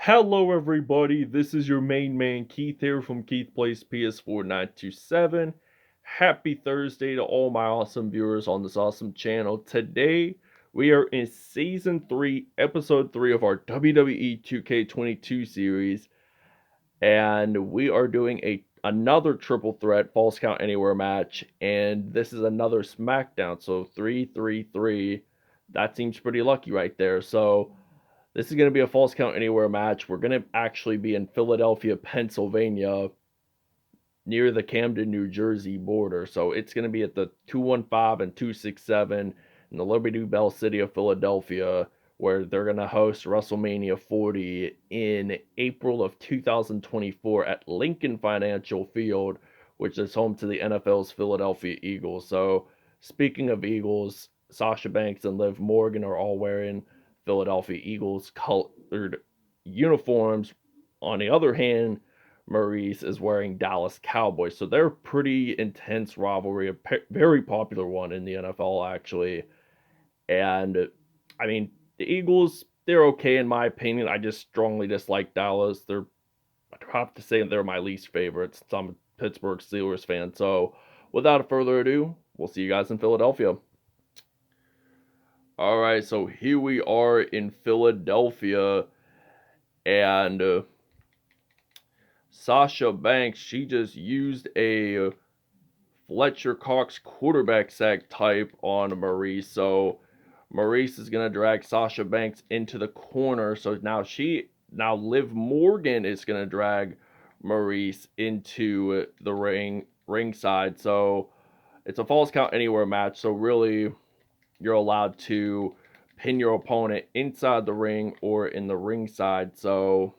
Hello, everybody. This is your main man Keith here from Keith Plays PS4 927. Happy Thursday to all my awesome viewers on this awesome channel. Today, we are in Season 3, Episode 3 of our WWE 2K22 series, and we are doing another triple threat Falls Count Anywhere match, and this is another Smackdown, so 3-3-3. That seems pretty lucky right there. So, this is going to be a Falls Count Anywhere match. We're going to actually be in Philadelphia, Pennsylvania, near the Camden, New Jersey border. So it's going to be at the 215 and 267 in the Liberty Bell city of Philadelphia, where they're going to host WrestleMania 40 in April of 2024 at Lincoln Financial Field, which is home to the NFL's Philadelphia Eagles. So, speaking of Eagles, Sasha Banks and Liv Morgan are all wearing Philadelphia Eagles colored uniforms. On the other hand, Maryse is wearing Dallas Cowboys. So they're a pretty intense rivalry, a very popular one in the NFL, actually. And I mean, the Eagles, they're okay in my opinion. I just strongly dislike Dallas. I have to say they're my least favorite since I'm a Pittsburgh Steelers fan. So without further ado, we'll see you guys in Philadelphia. All right, so here we are in Philadelphia, and Sasha Banks, she just used a Fletcher Cox quarterback sack type on Maryse. So Maryse is gonna drag Sasha Banks into the corner. So now Liv Morgan is gonna drag Maryse into the ringside. So it's a Falls Count Anywhere match. So really, you're allowed to pin your opponent inside the ring or in the ringside. So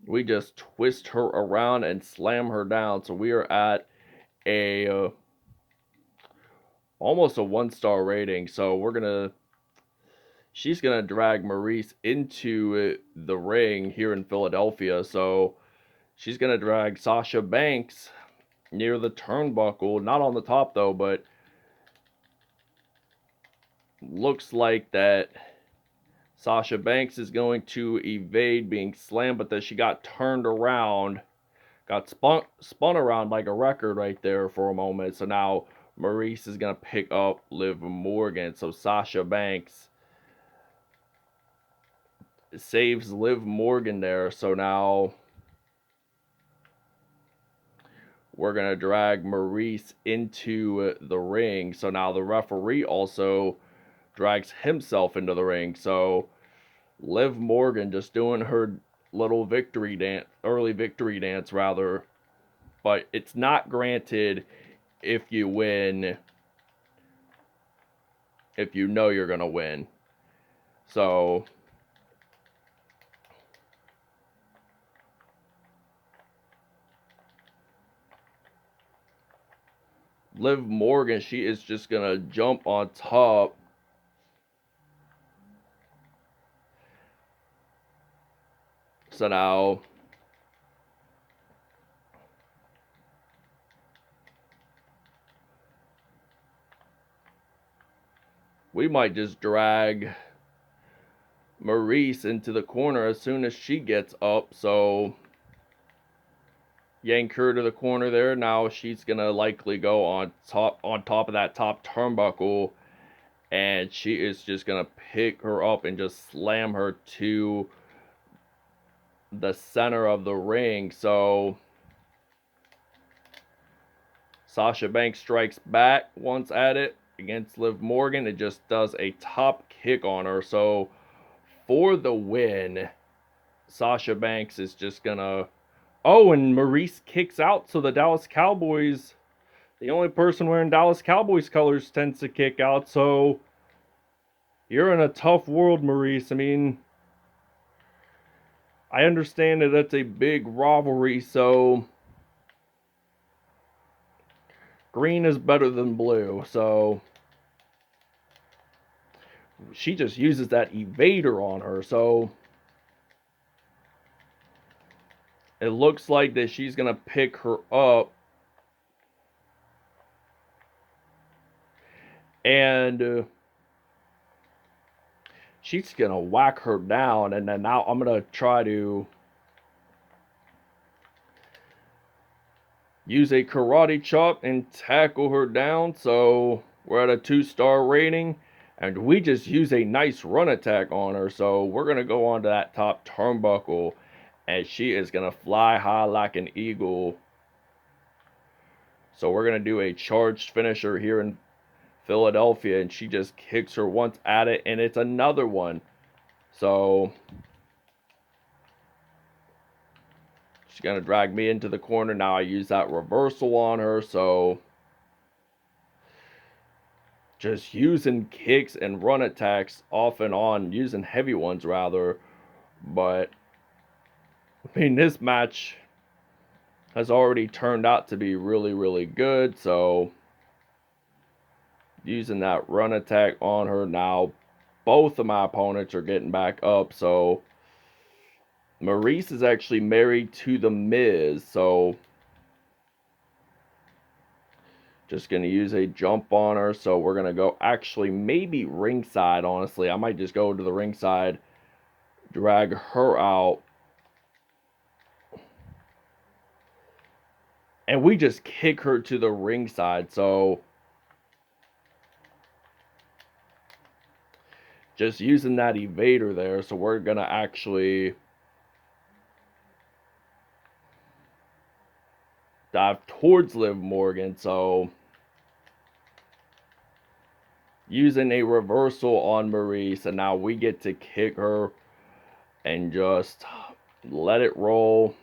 we just twist her around and slam her down. So we are at a almost a 1-star rating. So she's gonna drag Maryse into the ring here in Philadelphia. So she's gonna drag Sasha Banks near the turnbuckle, not on the top though, but looks like that Sasha Banks is going to evade being slammed, but then she got turned around, got spun around like a record right there for a moment. So now Maryse is going to pick up Liv Morgan. So Sasha Banks saves Liv Morgan there. So now we're going to drag Maryse into the ring. So now the referee also drags himself into the ring. So Liv Morgan just doing her little victory dance, early victory dance rather, but it's not granted if you win, if you know you're gonna win. So Liv Morgan, she is just gonna jump on top. So now we might just drag Maryse into the corner as soon as she gets up. So yank her to the corner there. Now she's gonna likely go on top of that top turnbuckle, and she is just gonna pick her up and just slam her to the center of the ring. So Sasha Banks strikes back once at it against Liv Morgan. It just does a top kick on her. So for the win, Sasha Banks is just gonna... Oh, and Maryse kicks out, so the Dallas Cowboys, the only person wearing Dallas Cowboys colors, tends to kick out. So you're in a tough world, Maryse. I mean, I understand that that's a big rivalry, so green is better than blue. So she just uses that evader on her. So it looks like that she's going to pick her up. And she's going to whack her down. And then now I'm going to try to use a karate chop and tackle her down. So we're at a 2-star rating. And we just use a nice run attack on her. So we're going to go on to that top turnbuckle. And she is going to fly high like an eagle. So we're going to do a charged finisher here in Philadelphia. And she just kicks her once at it. And it's another one. So she's going to drag me into the corner. Now I use that reversal on her. So just using kicks and run attacks off and on. Using heavy ones rather. But I mean, this match has already turned out to be really, really good. So using that run attack on her. Now both of my opponents are getting back up. So Maryse is actually married to The Miz. So just going to use a jump on her. So we're going to go actually maybe ringside, honestly. I might just go to the ringside, drag her out. And we just kick her to the ringside. So just using that evader there. So we're going to actually dive towards Liv Morgan. So using a reversal on Maryse. And now we get to kick her and just let it roll.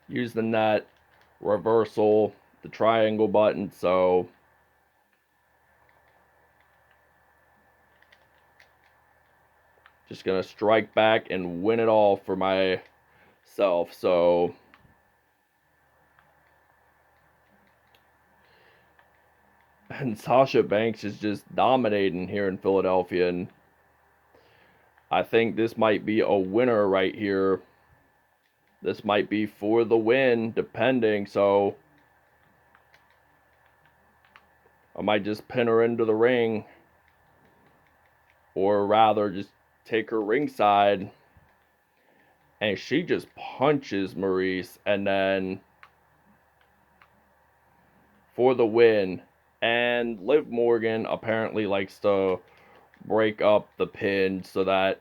Using that reversal, the triangle button. So just going to strike back and win it all for myself. So and Sasha Banks is just dominating here in Philadelphia. And I think this might be a winner right here. This might be for the win, depending. So I might just pin her into the ring. Or rather, just take her ringside. And she just punches Maryse. And then for the win. And Liv Morgan apparently likes to break up the pin so that...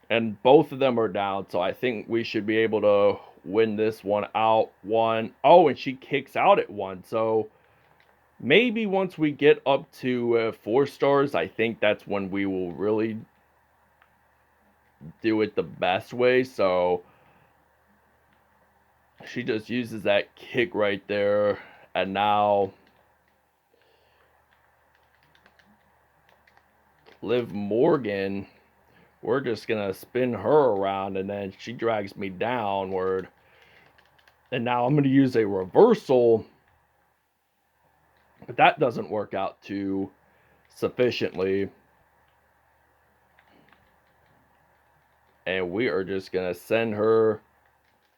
And both of them are down, so I think we should be able to win this one out. Oh, and she kicks out at 1. So maybe once we get up to 4 stars, I think that's when we will really do it the best way. So she just uses that kick right there. And now Liv Morgan, we're just going to spin her around, and then she drags me downward. And now I'm going to use a reversal, but that doesn't work out too sufficiently. And we are just going to send her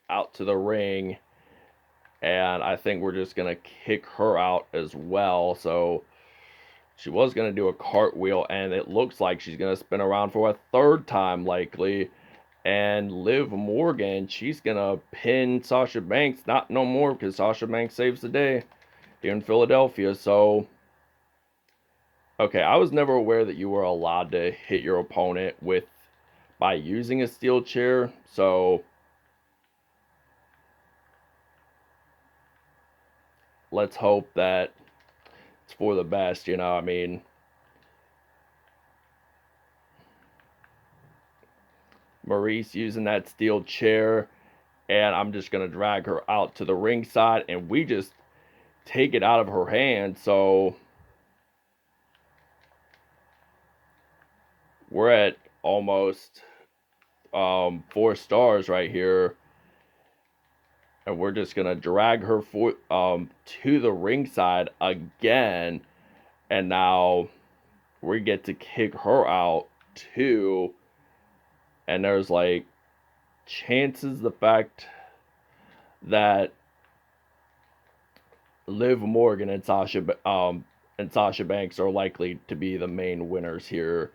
out to the ring. And I think we're just going to kick her out as well. So she was going to do a cartwheel, and it looks like she's going to spin around for a 3rd time likely. And Liv Morgan, she's going to pin Sasha Banks. Not no more, because Sasha Banks saves the day here in Philadelphia. So, okay, I was never aware that you were allowed to hit your opponent by using a steel chair. So let's hope that it's for the best, you know. I mean, Maryse using that steel chair, and I'm just going to drag her out to the ringside, and we just take it out of her hand. So we're at almost 4 stars right here. And we're just going to drag her to the ringside again. And now we get to kick her out too. And there's like chances the fact that Liv Morgan and Sasha Banks are likely to be the main winners here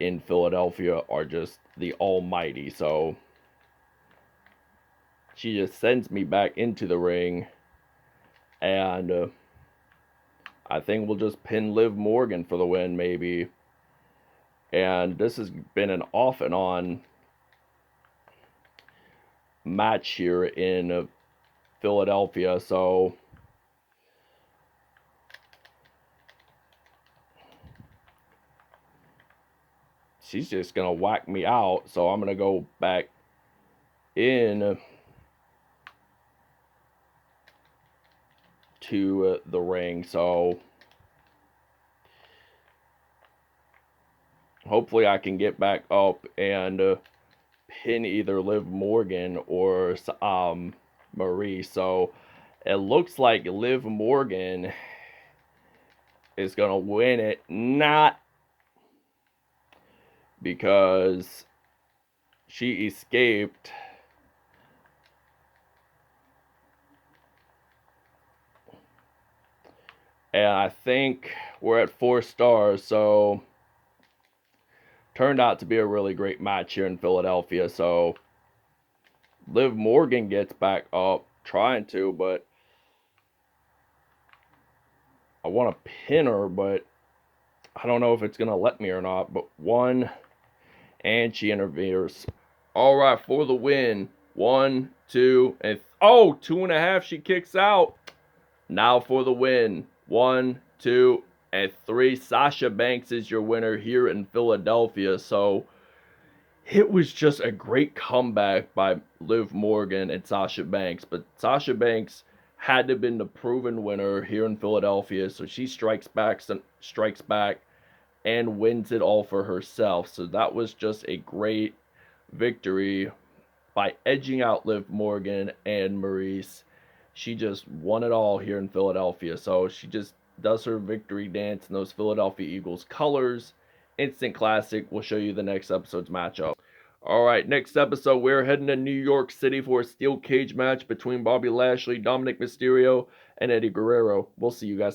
in Philadelphia, are just the almighty. So she just sends me back into the ring, and I think we'll just pin Liv Morgan for the win, maybe. And this has been an off and on match here in Philadelphia, so she's just gonna whack me out. So I'm gonna go back in to the ring. So hopefully I can get back up and pin either Liv Morgan or Maryse. So it looks like Liv Morgan is gonna win it, not because she escaped. And I think we're at 4 stars, so turned out to be a really great match here in Philadelphia. So Liv Morgan gets back up, trying to, but I want to pin her, but I don't know if it's going to let me or not. But 1, and she interferes. All right, for the win. 1, 2, and oh, 2.5. She kicks out. Now for the win. 1, 2, and 3. Sasha Banks is your winner here in Philadelphia. So it was just a great comeback by Liv Morgan and Sasha Banks. But Sasha Banks had to have been the proven winner here in Philadelphia. So she strikes back and wins it all for herself. So that was just a great victory by edging out Liv Morgan and Maryse. She just won it all here in Philadelphia. So she just does her victory dance in those Philadelphia Eagles colors. Instant classic. We'll show you the next episode's matchup. All right, next episode, we're heading to New York City for a steel cage match between Bobby Lashley, Dominic Mysterio, and Eddie Guerrero. We'll see you guys.